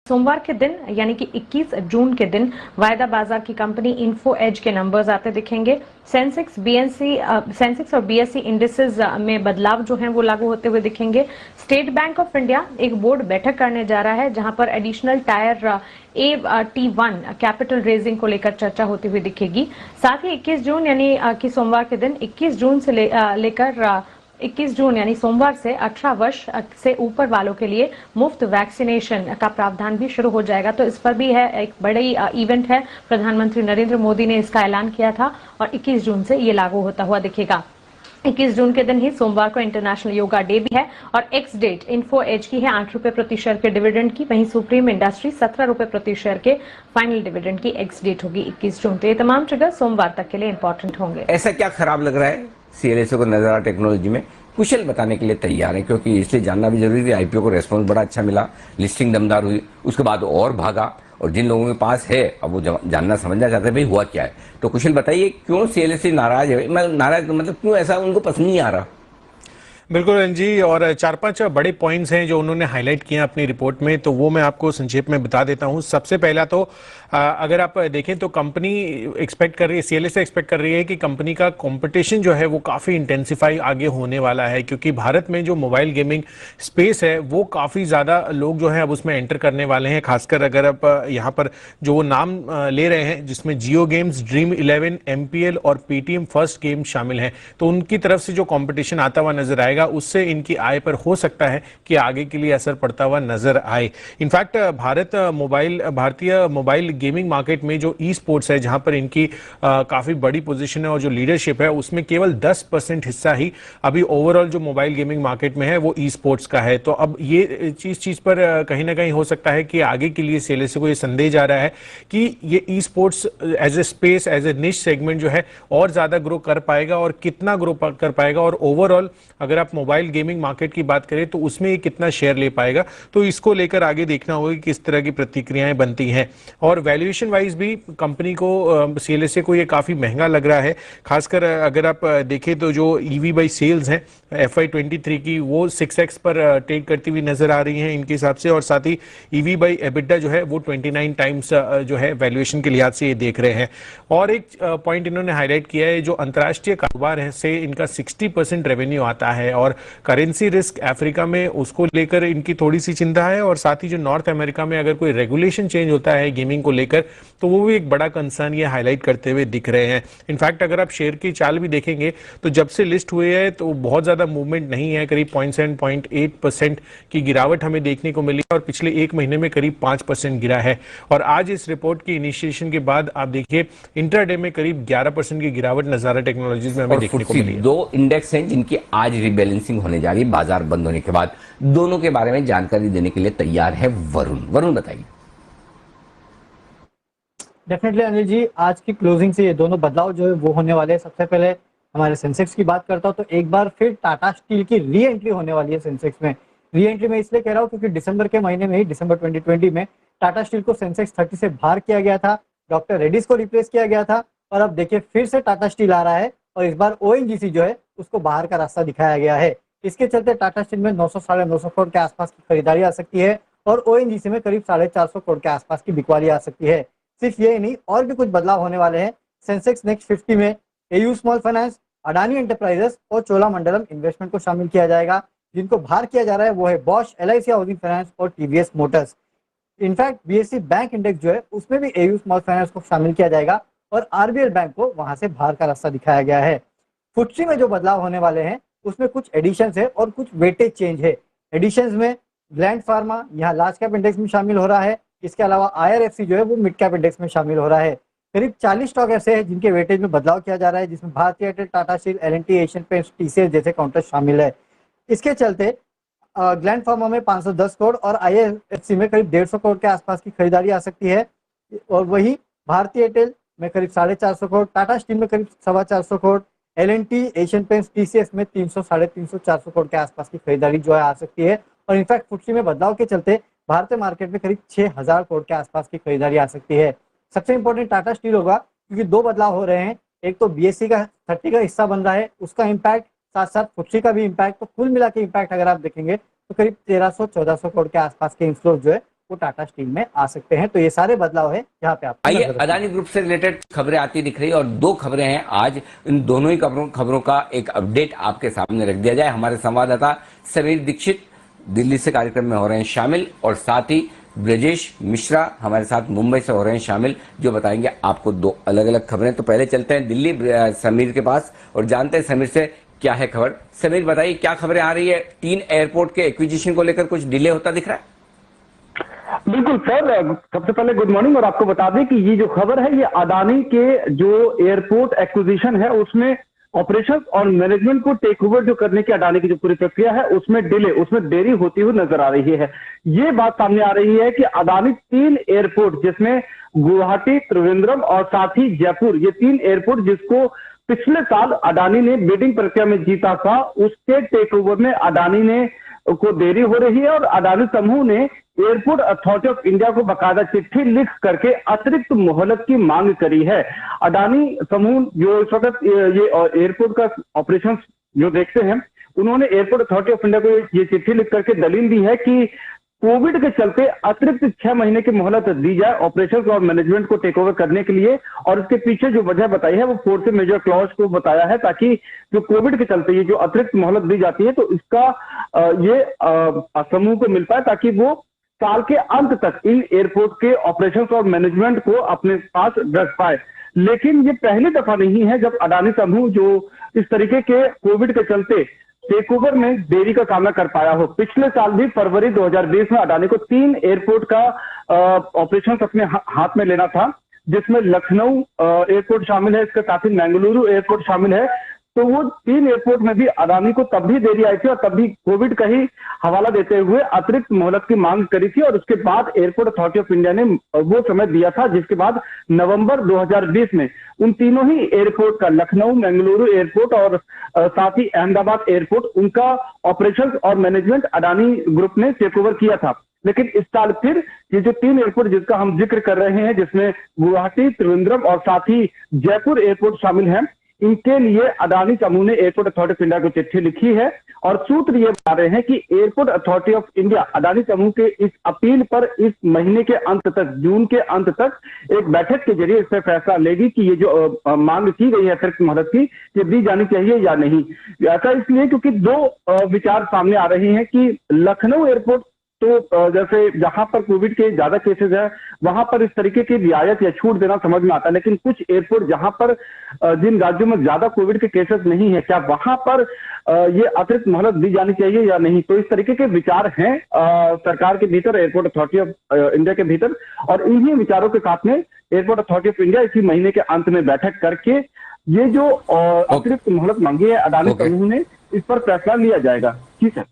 सोमवार के दिन यानी कि 21 जून के दिन वायदा बाजार की कंपनी इन्फो एज के नंबर्स आते दिखेंगे। सेंसेक्स और बीएससी इंडिसेस में बदलाव जो है वो लागू होते हुए दिखेंगे। स्टेट बैंक ऑफ इंडिया एक बोर्ड बैठक करने जा रहा है जहां पर additional tyre AT1 capital raising को लेकर चर्चा होती हुई दिखेगी। साथ ही 21 जून यानी कि सोमवार के दिन 21 जून से लेकर 21 जून यानी सोमवार से 18 वर्ष से ऊपर वालों के लिए मुफ्त वैक्सीनेशन का प्रावधान भी शुरू हो जाएगा। तो इस पर भी है एक बड़ी इवेंट है। प्रधानमंत्री नरेंद्र मोदी ने इसका ऐलान किया था और 21 जून से ये लागू होता हुआ दिखेगा। 21 जून के दिन ही सोमवार को इंटरनेशनल योगा डे भी है और एक्स डेट इन्फो एज की है 8 रुपए प्रति शेयर के डिविडेंड की। वहीं सुप्रीम इंडस्ट्री 17 रुपए प्रति शेयर के फाइनल डिविडेंड की एक्स डेट होगी 21 जून। तो ये तमाम ट्रिगर सोमवार तक के लिए इंपॉर्टेंट होंगे। ऐसा क्या खराब लग रहा है सीएलएसए को नजरा टेक्नोलॉजी में? कुशल बताने के लिए तैयार है, क्योंकि इसलिए जानना भी जरूरी है। आईपीओ को रेस्पॉन्स बड़ा अच्छा मिला, लिस्टिंग दमदार हुई, उसके बाद और भागा, और जिन लोगों के पास है अब वो जानना समझना चाहते हैं भाई हुआ क्या है। तो कुशल बताइए क्यों सीएलएसए नाराज है? नाराज मतलब क्यों, ऐसा उनको पसंद नहीं आ रहा? बिल्कुल रणजी, और 4-5 बड़े पॉइंट्स हैं जो उन्होंने हाईलाइट किए अपनी रिपोर्ट में, तो वो मैं आपको संक्षेप में बता देता हूं। सबसे पहला तो अगर आप देखें तो कंपनी एक्सपेक्ट कर रही है, सीएलएसए एक्सपेक्ट कर रही है कि कंपनी का कंपटीशन जो है वो काफ़ी इंटेंसिफाई आगे होने वाला है, क्योंकि भारत में जो मोबाइल गेमिंग स्पेस है वो काफ़ी ज़्यादा लोग जो है अब उसमें एंटर करने वाले हैं। खासकर अगर आप यहाँ पर जो वो नाम ले रहे हैं जिसमें जियो गेम्स, ड्रीम 11, MPL और पेटीएम फर्स्ट गेम शामिल हैं, तो उनकी तरफ से जो कॉम्पिटिशन आता हुआ नजर आएगा उससे इनकी आय पर हो सकता है कि आगे के लिए असर पड़ता हुआ नजर आए। इनफैक्ट भारतीय मोबाइल गेमिंग मार्केट में जो ई स्पोर्ट्स है, जहां पर इनकी काफी बड़ी पोजीशन है और जो लीडरशिप है, उसमें केवल 10% हिस्सा ही अभी ओवरऑल जो मोबाइल गेमिंग मार्केट में है वो ई स्पोर्ट्स का है। तो अब ये चीज पर कहीं ना कहीं हो सकता है कि आगे के लिए सीएलएसए को ये संदेश जा रहा है कि ये e sports as a space, as a niche segment जो है और ज्यादा ग्रो कर पाएगा, और कितना ग्रो कर पाएगा, और ओवरऑल अगर आप मोबाइल गेमिंग मार्केट की बात करें तो उसमें ये कितना शेयर ले पाएगा। तो इसको लेकर आगे देखना होगा कि किस तरह की प्रतिक्रियाएं बनती हैं। और वैल्यूएशन वाइज भी कंपनी को, सीएलएसए को ये काफी महंगा लग रहा है। खासकर अगर आप देखें तो जो ईवी बाई सेल्स हैं FY23 की, वो 6x पर ट्रेड करती हुई नजर आ रही हैं इनके हिसाब से, और साथ ही ईवी बाई एबिटा जो है वो 29 टाइम्स जो है वैल्यूएशन के लिहाज से ये देख रहे हैं। और एक पॉइंट इन्होंने हाईलाइट किया है, जो अंतर्राष्ट्रीय कारोबार है से इनका 60% रेवेन्यू आता है, और करेंसी रिस्क अफ्रीका में उसको लेकर इनकी थोड़ी सी चिंता है, और साथ ही जो नॉर्थ अमेरिका में अगर कोई रेगुलेशन चेंज होता है गेमिंग को लेकर तो वो भी एक बड़ा कंसर्न ये हाईलाइट करते हुए दिख रहे हैं। इनफैक्ट अगर आप शेयर की चाल भी देखेंगे तो जब से लिस्ट हुए है तो बहुत ज्यादा मूवमेंट नहीं है, करीब 0.7-0.8% की गिरावट हमें देखने को मिली, और पिछले एक महीने में करीब 5% गिरा है। और आज इस रिपोर्ट की इनिशिएशन के बाद आप देखिए इंट्राडे में करीब 11% की गिरावट नज़ारा टेक्नोलॉजीज में हमें देखने को मिली है। 2 इंडेक्स हैं जिनकी आज रिबैलेंसिंग होने जा रही है बाजार बंद होने के बाद। दोनों के बारे में जानकारी देने के लिए तैयार है वरुण बताइए। डेफिनेटली अनिल जी, आज की क्लोजिंग से ये दोनों बदलाव जो है वो होने वाले हैं। सबसे पहले हमारे सेंसेक्स की बात करता हूँ तो एक बार फिर टाटा स्टील की री एंट्री होने वाली है सेंसेक्स में। री एंट्री में इसलिए कह रहा हूँ क्योंकि दिसंबर के महीने में ही, दिसंबर 2020 में टाटा स्टील को सेंसेक्स 30 से बाहर किया गया था, डॉक्टर रेड्डीज को रिप्लेस किया गया था, और अब देखिए फिर से टाटा स्टील आ रहा है और इस बार ओएनजीसी जो है उसको बाहर का रास्ता दिखाया गया है। इसके चलते टाटा स्टील में 900-950 करोड़ के आसपास की खरीदारी आ सकती है और ओएनजीसी में करीब 450 करोड़ के आसपास की बिकवाली आ सकती है। सिर्फ ये नहीं, और भी कुछ बदलाव होने वाले हैं। सेंसेक्स नेक्स्ट 50 में AU small finance, Adani enterprises और चोलामंडलम इन्वेस्टमेंट को शामिल किया जाएगा। जिनको बाहर किया जा रहा है वो है बॉश, LIC हाउसिंग फाइनेंस और TVS Motors. In fact BSc bank index जो है उसमें भी एयू स्मॉल फाइनेंस को शामिल किया जाएगा और आरबीएल बैंक को वहां से बाहर का रास्ता दिखाया गया है। फुटसी में जो बदलाव होने वाले हैं उसमें कुछ एडिशंस है और कुछ वेटेज चेंज है। एडिशंस में ग्लैंड फार्मा यहाँ लार्ज कैप इंडेक्स में शामिल हो रहा है। इसके अलावा IRFC जो है वो मिड कैप इंडेक्स में शामिल हो रहा है। करीब 40 स्टॉक ऐसे हैं जिनके वेटेज में बदलाव किया जा रहा है, जिसमें भारतीय Airtel, Tata steel, L&T, Asian paints, TCS जैसे काउंटर शामिल है। इसके चलते ग्लैंड फार्मा में 510 करोड़ और IFC में करीब 150 करोड़ के आसपास की खरीदारी आ सकती है, और वही भारतीय एयरटेल में करीब 450 करोड़, टाटा स्टील में करीब 425 crore, L&T, Asian paints, TCS में 300, 350, 400 करोड़ के आसपास की खरीदारी जो है आ सकती है। और इनफैक्ट फुटसी में बदलाव के चलते भारतीय मार्केट में करीब 6000 करोड़ के आसपास की खरीदारी आ सकती है। सबसे इंपॉर्टेंट टाटा स्टील होगा क्योंकि 2 बदलाव हो रहे हैं। एक तो BSE का 30 का हिस्सा बन रहा है, उसका इम्पैक्ट, साथ साथ फुटसी का भी इम्पैक्ट। तो कुल मिला के इम्पैक्ट अगर आप देखेंगे तो करीब 1300-1400 करोड़ के आसपास के इन्फ्लोज जो है वो टाटा स्टील में आ सकते हैं। तो ये सारे बदलाव है यहाँ पे आप आइए अदानी ग्रुप से रिलेटेड खबरें आती दिख रही है और दो खबरें हैं आज। इन दोनों ही खबरों का एक अपडेट आपके सामने रख दिया जाए। हमारे संवाददाता समीर दीक्षित दिल्ली से कार्यक्रम में हो रहे हैं शामिल और साथ ही ब्रजेश मिश्रा हमारे साथ मुंबई से हो रहे हैं शामिल, जो बताएंगे आपको दो अलग अलग खबरें। तो पहले चलते हैं दिल्ली समीर के पास और जानते हैं समीर से क्या है खबर। समीर बताइए क्या खबरें आ रही है। 3 एयरपोर्ट के एक्विजिशन को लेकर कुछ डिले होता दिख रहा है? बिल्कुल सर, सबसे पहले गुड मॉर्निंग। और आपको बता दें कि ये जो खबर है ये अदानी के जो एयरपोर्ट एक्विजिशन है उसमें ऑपरेशन और मैनेजमेंट को टेक ओवर जो करने की अडानी की जो पूरी प्रक्रिया है उसमें देरी होती हुई नजर आ रही है। ये बात सामने आ रही है कि अडानी 3 एयरपोर्ट जिसमें गुवाहाटी, त्रिवेंद्रम और साथ ही जयपुर, ये 3 एयरपोर्ट जिसको पिछले साल अडानी ने बिडिंग प्रक्रिया में जीता था, उसके टेक ओवर में अडानी ने को देरी हो रही है और अडानी समूह ने एयरपोर्ट अथॉरिटी ऑफ इंडिया को बकायदा चिट्ठी लिख करके अतिरिक्त मोहलत की मांग करी है। अडानी समूह जो इस वक्त ये एयरपोर्ट का ऑपरेशन जो देखते हैं, उन्होंने एयरपोर्ट अथॉरिटी ऑफ इंडिया को ये चिट्ठी लिख करके दलील दी है कि कोविड के चलते अतिरिक्त 6 महीने की मोहलत दी जाए ऑपरेशन और मैनेजमेंट को टेक ओवर करने के लिए। और इसके पीछे जो वजह बताई है वो फोर्स मेजर क्लॉज को बताया है, ताकि जो कोविड के चलते ये जो अतिरिक्त मोहलत दी जाती है तो इसका ये समूह को मिल पाए, ताकि वो साल के अंत तक इन एयरपोर्ट के ऑपरेशन और मैनेजमेंट को अपने पास रख पाए। लेकिन ये पहली दफा नहीं है जब अडानी समूह जो इस तरीके के कोविड के चलते टेक ओवर में देरी का सामना कर पाया हो। पिछले साल भी फरवरी 2020 में अडानी को 3 एयरपोर्ट का ऑपरेशन अपने हाथ में लेना था, जिसमें लखनऊ एयरपोर्ट शामिल है, इसके साथ ही बेंगलुरु एयरपोर्ट शामिल है। तो वो 3 एयरपोर्ट में भी अडानी को तब भी देरी आई थी और तब भी कोविड का ही हवाला देते हुए अतिरिक्त मोहलत की मांग करी थी। और उसके बाद एयरपोर्ट अथॉरिटी ऑफ इंडिया ने वो समय दिया था, जिसके बाद नवंबर 2020 में उन तीनों ही एयरपोर्ट का, लखनऊ, बेंगलुरु एयरपोर्ट और साथ ही अहमदाबाद एयरपोर्ट, उनका ऑपरेशन और मैनेजमेंट अडानी ग्रुप ने टेक ओवर किया था। लेकिन इस साल फिर ये जो 3 एयरपोर्ट जिसका हम जिक्र कर रहे हैं, जिसमें गुवाहाटी, त्रिवेंद्रम और साथ ही जयपुर एयरपोर्ट शामिल हैं, इनके लिए अडानी समूह ने एयरपोर्ट अथॉरिटी ऑफ इंडिया को चिट्ठी लिखी है। और सूत्र ये बता रहे हैं कि airport authority of India Adani समूह के इस अपील पर इस महीने के अंत तक, जून के अंत तक एक बैठक के जरिए इस पर फैसला लेगी कि ये जो मांग की गई है अतिरिक्त मोहलत की, ये दी जानी चाहिए या नहीं। ऐसा इसलिए क्योंकि 2 विचार सामने आ रहे हैं कि लखनऊ एयरपोर्ट तो जैसे जहां पर कोविड के ज्यादा केसेस है वहां पर इस तरीके की रियायत या छूट देना समझ में आता है, लेकिन कुछ एयरपोर्ट जहां पर जिन राज्यों में ज्यादा कोविड के केसेस नहीं है, क्या वहां पर ये अतिरिक्त मोहलत दी जानी चाहिए या नहीं। तो इस तरीके के विचार हैं सरकार के भीतर, एयरपोर्ट अथॉरिटी ऑफ इंडिया के भीतर, और इन्हीं विचारों के साथ में एयरपोर्ट अथॉरिटी ऑफ इंडिया इसी महीने के अंत में बैठक करके ये जो अतिरिक्त मोहलत मांगी है अडानी समूह ने, इस पर फैसला लिया जाएगा। जी सर।